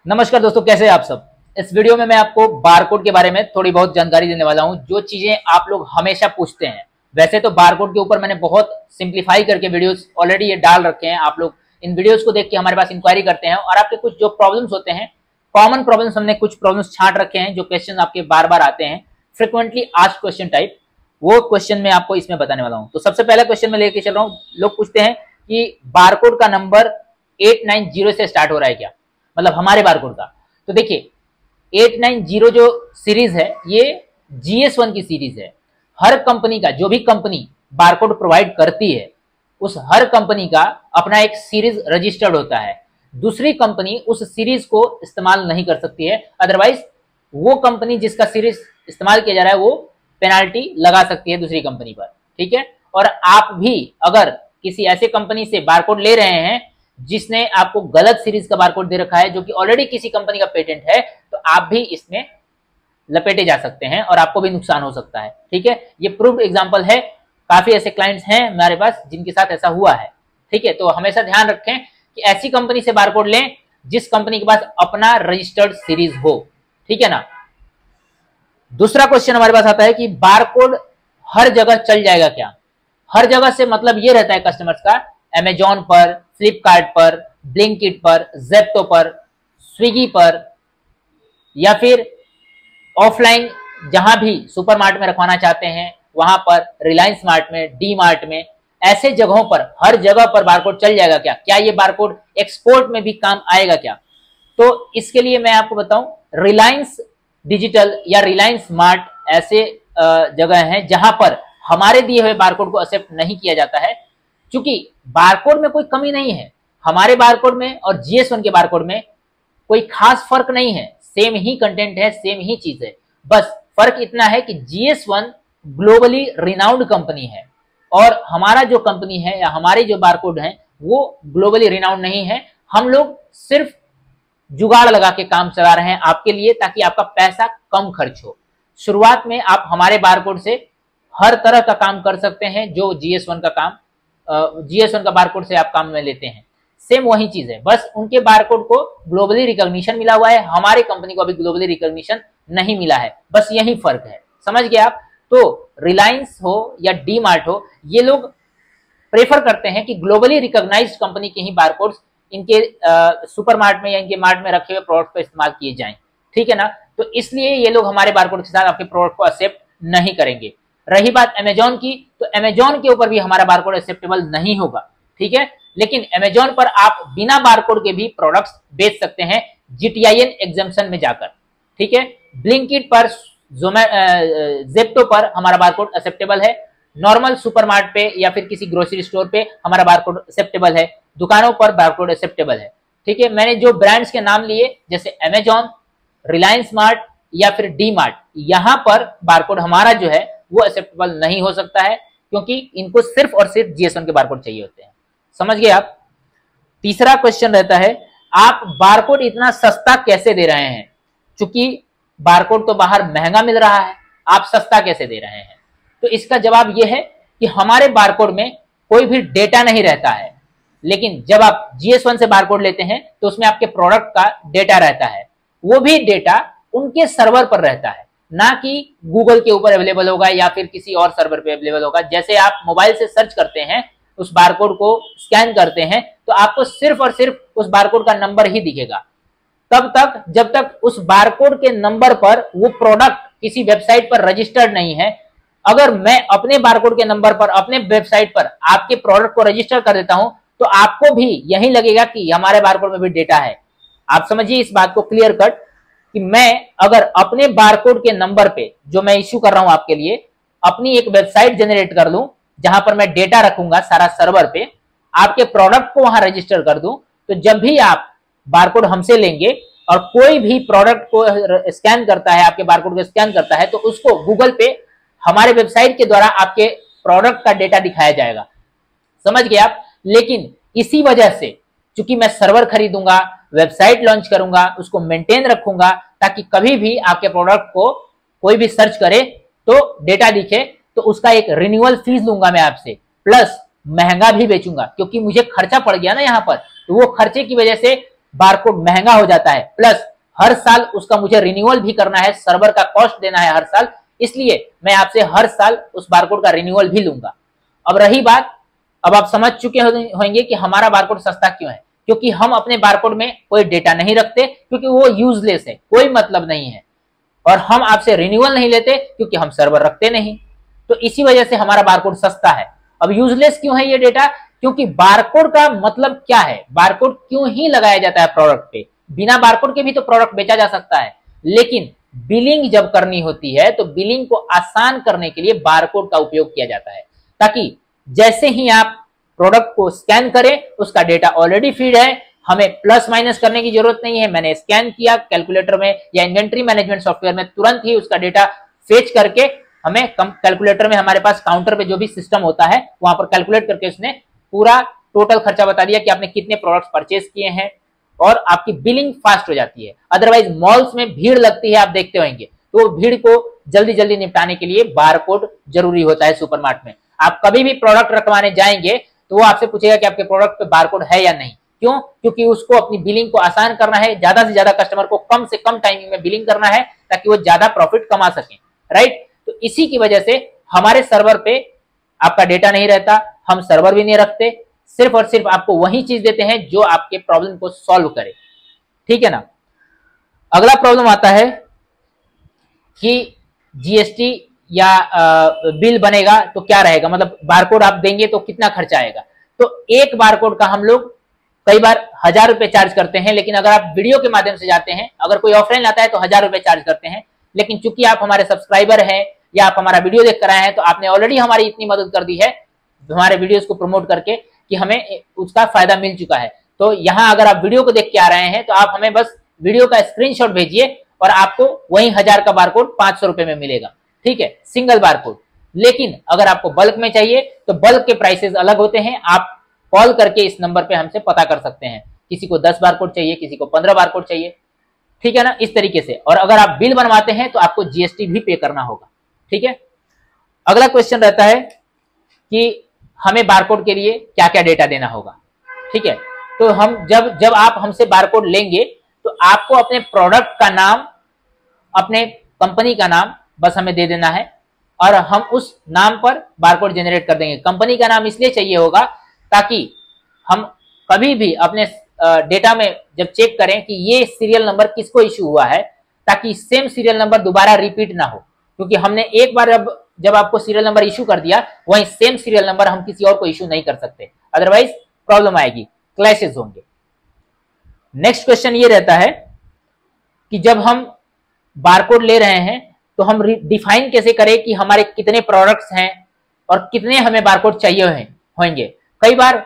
नमस्कार दोस्तों, कैसे हैं आप सब। इस वीडियो में मैं आपको बारकोड के बारे में थोड़ी बहुत जानकारी देने वाला हूं, जो चीजें आप लोग हमेशा पूछते हैं। वैसे तो बारकोड के ऊपर मैंने बहुत सिंप्लीफाई करके वीडियोस ऑलरेडी ये डाल रखे हैं। आप लोग इन वीडियोस को देख के हमारे पास इंक्वायरी करते हैं और आपके कुछ जो प्रॉब्लम्स होते हैं, कॉमन प्रॉब्लम्स, हमने कुछ प्रॉब्लम्स छांट रखे हैं, जो क्वेश्चन आपके बार बार आते हैं, फ्रिक्वेंटली आस्क्ड क्वेश्चन टाइप, वो क्वेश्चन मैं आपको इसमें बताने वाला हूँ। तो सबसे पहला क्वेश्चन मैं लेके चल रहा हूँ। लोग पूछते हैं कि बारकोड का नंबर 890 से स्टार्ट हो रहा है क्या, मतलब हमारे बारकोड का। तो देखिए 890 जो सीरीज है ये GS1 की सीरीज है। हर कंपनी का, जो भी कंपनी बारकोड प्रोवाइड करती है, उस हर कंपनी का अपना एक सीरीज रजिस्टर्ड होता है। दूसरी कंपनी उस सीरीज को इस्तेमाल नहीं कर सकती है, अदरवाइज वो कंपनी जिसका सीरीज इस्तेमाल किया जा रहा है वो पेनाल्टी लगा सकती है दूसरी कंपनी पर, ठीक है। और आप भी अगर किसी ऐसे कंपनी से बारकोड ले रहे हैं जिसने आपको गलत सीरीज का बारकोड दे रखा है, जो कि ऑलरेडी किसी कंपनी का पेटेंट है, तो आप भी इसमें लपेटे जा सकते हैं और आपको भी नुकसान हो सकता है, ठीक है। ये प्रूव्ड एग्जांपल है। काफी ऐसे क्लाइंट्स हैं हमारे पास जिनके साथ ऐसा हुआ है, ठीक है। तो हमेशा ध्यान रखें कि ऐसी कंपनी से बारकोड लें जिस कंपनी के पास अपना रजिस्टर्ड सीरीज हो, ठीक है ना। दूसरा क्वेश्चन हमारे पास आता है कि बारकोड हर जगह चल जाएगा क्या। हर जगह से मतलब ये रहता है कस्टमर्स का, अमेजॉन पर, फ्लिपकार्ट पर, ब्लिंकिट पर, जेप्टो पर, स्विगी पर, या फिर ऑफलाइन जहां भी सुपरमार्ट में रखवाना चाहते हैं वहां पर, रिलायंस मार्ट में, डी मार्ट में, ऐसे जगहों पर हर जगह पर बारकोड चल जाएगा क्या। क्या ये बारकोड एक्सपोर्ट में भी काम आएगा क्या। तो इसके लिए मैं आपको बताऊं, रिलायंस डिजिटल या रिलायंस मार्ट ऐसे जगह हैं जहां पर हमारे दिए हुए बारकोड को एक्सेप्ट नहीं किया जाता है। क्योंकि बारकोड में कोई कमी नहीं है, हमारे बारकोड में और GS1 के बारकोड में कोई खास फर्क नहीं है, सेम ही कंटेंट है, सेम ही चीज है। बस फर्क इतना है कि GS1 ग्लोबली रिनाउंड कंपनी है और हमारा जो कंपनी है या हमारे जो बारकोड हैं वो ग्लोबली रिनाउंड नहीं है। हम लोग सिर्फ जुगाड़ लगा के काम चला रहे हैं आपके लिए, ताकि आपका पैसा कम खर्च हो। शुरुआत में आप हमारे बारकोड से हर तरह का काम कर सकते हैं, जो GS1 का काम, GS1 का बारकोड से आप काम में लेते हैं, सेम वही चीज है। बस उनके बारकोड को ग्लोबली रिकॉग्निशन मिला हुआ है, हमारे कंपनी को अभी ग्लोबली रिकॉग्निशन नहीं मिला है, बस यही फर्क है। समझ गए आप। तो रिलायंस हो या डी मार्ट हो, ये लोग प्रेफर करते हैं कि ग्लोबली रिकॉग्नाइज्ड कंपनी के ही बारकोड्स इनके सुपरमार्ट में या इनके मार्ट में रखे हुए प्रोडक्ट पर इस्तेमाल किए जाएं, ठीक है ना। तो इसलिए ये लोग हमारे बारकोड के साथ आपके प्रोडक्ट को एक्सेप्ट नहीं करेंगे। रही बात अमेजॉन की, तो अमेजॉन के ऊपर भी हमारा बारकोड एक्सेप्टेबल नहीं होगा, ठीक है। लेकिन अमेजॉन पर आप बिना बारकोड के भी प्रोडक्ट्स बेच सकते हैं GTIN एग्जम्पशन में जाकर, ठीक है। ब्लिंकिट पर, जेप्टो पर हमारा बारकोड एक्सेप्टेबल है। नॉर्मल सुपरमार्ट पे या फिर किसी ग्रोसरी स्टोर पे हमारा बारकोड एक्सेप्टेबल है। दुकानों पर बारकोड एक्सेप्टेबल है, ठीक है। मैंने जो ब्रांड्स के नाम लिए, जैसे अमेजॉन, रिलायंस मार्ट या फिर डी मार्ट, यहां पर बारकोड हमारा जो है वो एक्सेप्टेबल नहीं हो सकता है, क्योंकि इनको सिर्फ और सिर्फ GS1 के बारकोड चाहिए होते हैं। समझ गए आप। तीसरा क्वेश्चन रहता है, आप बारकोड इतना सस्ता कैसे दे रहे हैं। चूंकि बारकोड तो बाहर महंगा मिल रहा है, आप सस्ता कैसे दे रहे हैं। तो इसका जवाब यह है कि हमारे बारकोड में कोई भी डेटा नहीं रहता है, लेकिन जब आप GS1 से बारकोड लेते हैं तो उसमें आपके प्रोडक्ट का डेटा रहता है। वो भी डेटा उनके सर्वर पर रहता है, ना कि गूगल के ऊपर अवेलेबल होगा या फिर किसी और सर्वर पे अवेलेबल होगा। जैसे आप मोबाइल से सर्च करते हैं, उस बारकोड को स्कैन करते हैं, तो आपको सिर्फ और सिर्फ उस बारकोड का नंबर ही दिखेगा, तब तक जब तक उस बारकोड के नंबर पर वो प्रोडक्ट किसी वेबसाइट पर रजिस्टर्ड नहीं है। अगर मैं अपने बारकोड के नंबर पर अपने वेबसाइट पर आपके प्रोडक्ट को रजिस्टर कर देता हूं, तो आपको भी यही लगेगा कि हमारे बारकोड में भी डेटा है। आप समझिए इस बात को क्लियर कट, कि मैं अगर अपने बारकोड के नंबर पे, जो मैं इश्यू कर रहा हूं आपके लिए, अपनी एक वेबसाइट जनरेट कर लूं जहां पर मैं डेटा रखूंगा सारा सर्वर पे, आपके प्रोडक्ट को वहां रजिस्टर कर दूं, तो जब भी आप बारकोड हमसे लेंगे और कोई भी प्रोडक्ट को स्कैन करता है, आपके बारकोड को स्कैन करता है, तो उसको गूगल पे हमारे वेबसाइट के द्वारा आपके प्रोडक्ट का डेटा दिखाया जाएगा। समझ गए आप। लेकिन इसी वजह से, चूंकि मैं सर्वर खरीदूंगा, वेबसाइट लॉन्च करूंगा, उसको मेंटेन रखूंगा, ताकि कभी भी आपके प्रोडक्ट को कोई भी सर्च करे तो डेटा दिखे, तो उसका एक रिन्यूअल फीस लूंगा मैं आपसे, प्लस महंगा भी बेचूंगा, क्योंकि मुझे खर्चा पड़ गया ना यहाँ पर। तो वो खर्चे की वजह से बारकोड महंगा हो जाता है, प्लस हर साल उसका मुझे रिन्यूअल भी करना है, सर्वर का कॉस्ट देना है हर साल, इसलिए मैं आपसे हर साल उस बारकोड का रिन्यूअल भी लूंगा। अब रही बात, अब आप समझ चुके होंगे कि हमारा बारकोड सस्ता क्यों है, क्योंकि हम अपने बारकोड में कोई डेटा नहीं रखते, क्योंकि वो यूजलेस है, कोई मतलब नहीं है, और हम आपसे रिन्यूअल नहीं लेते क्योंकि हम सर्वर रखते नहीं। तो इसी वजह से हमारा बारकोड सस्ता है। अब यूजलेस क्यों है ये डेटा, क्योंकि बारकोड का मतलब क्या है, बारकोड क्यों ही लगाया जाता है प्रोडक्ट पे, बिना बारकोड के भी तो प्रोडक्ट बेचा जा सकता है, लेकिन बिलिंग जब करनी होती है तो बिलिंग को आसान करने के लिए बारकोड का उपयोग किया जाता है, ताकि जैसे ही आप प्रोडक्ट को स्कैन करें उसका डेटा ऑलरेडी फीड है, हमें प्लस माइनस करने की जरूरत नहीं है। मैंने स्कैन किया कैलकुलेटर में या इन्वेंट्री मैनेजमेंट सॉफ्टवेयर में, तुरंत ही उसका डेटा फेच करके हमें कैलकुलेटर में, हमारे पास काउंटर पे जो भी सिस्टम होता है वहां पर कैलकुलेट करके उसने पूरा टोटल खर्चा बता दिया कि आपने कितने प्रोडक्ट्स परचेज किए हैं, और आपकी बिलिंग फास्ट हो जाती है। अदरवाइज मॉल्स में भीड़ लगती है, आप देखते होंगे, तो भीड़ को जल्दी जल्दी निपटाने के लिए बारकोड जरूरी होता है। सुपरमार्केट में आप कभी भी प्रोडक्ट रखवाने जाएंगे तो वो आपसे पूछेगा कि आपके प्रोडक्ट पे बारकोड है या नहीं। क्यों? क्योंकि उसको अपनी बिलिंग को आसान करना है, ज्यादा से ज्यादा कस्टमर को कम से कम टाइमिंग में बिलिंग करना है, ताकि वो ज्यादा प्रॉफिट कमा सकें, राइट। तो इसी की वजह से हमारे सर्वर पे आपका डेटा नहीं रहता, हम सर्वर भी नहीं रखते, सिर्फ और सिर्फ आपको वही चीज देते हैं जो आपके प्रॉब्लम को सॉल्व करे, ठीक है ना। अगला प्रॉब्लम आता है कि जीएसटी या बिल बनेगा तो क्या रहेगा, मतलब बारकोड आप देंगे तो कितना खर्चा आएगा। तो एक बारकोड का हम लोग कई बार 1000 रुपए चार्ज करते हैं, लेकिन अगर आप वीडियो के माध्यम से जाते हैं, अगर कोई ऑफलाइन आता है तो 1000 रुपए चार्ज करते हैं, लेकिन चूंकि आप हमारे सब्सक्राइबर हैं या आप हमारा वीडियो देख कर आए हैं, तो आपने ऑलरेडी हमारी इतनी मदद कर दी है हमारे वीडियोस को प्रमोट करके कि हमें उसका फायदा मिल चुका है। तो यहाँ अगर आप वीडियो को देख के आ रहे हैं तो आप हमें बस वीडियो का स्क्रीनशॉट भेजिए और आपको वही 1000 का बारकोड 500 रुपए में मिलेगा, ठीक है, सिंगल बारकोड। लेकिन अगर आपको बल्क में चाहिए तो बल्क के प्राइसेस अलग होते हैं, आप कॉल करके इस नंबर पे हमसे पता कर सकते हैं। किसी को 10 बारकोड चाहिए, किसी को 15 बारकोड चाहिए, ठीक है ना, इस तरीके से। और अगर आप बिल बनवाते हैं तो आपको जीएसटी भी पे करना होगा, ठीक है। अगला क्वेश्चन रहता है कि हमें बारकोड के लिए क्या क्या डेटा देना होगा, ठीक है। तो हम जब आप हमसे बारकोड लेंगे तो आपको अपने प्रोडक्ट का नाम, अपने कंपनी का नाम बस हमें दे देना है, और हम उस नाम पर बारकोड जनरेट कर देंगे। कंपनी का नाम इसलिए चाहिए होगा ताकि हम कभी भी अपने डेटा में जब चेक करें कि ये सीरियल नंबर किसको इशू हुआ है, ताकि सेम सीरियल नंबर दोबारा रिपीट ना हो, क्योंकि हमने एक बार जब आपको सीरियल नंबर इशू कर दिया, वही सेम सीरियल नंबर हम किसी और को इशू नहीं कर सकते, अदरवाइज प्रॉब्लम आएगी, क्लैशेस होंगे। नेक्स्ट क्वेश्चन ये रहता है कि जब हम बारकोड ले रहे हैं तो हम डिफाइन कैसे करें कि हमारे कितने प्रोडक्ट्स हैं और कितने हमें बारकोड चाहिए होंगे। कई बार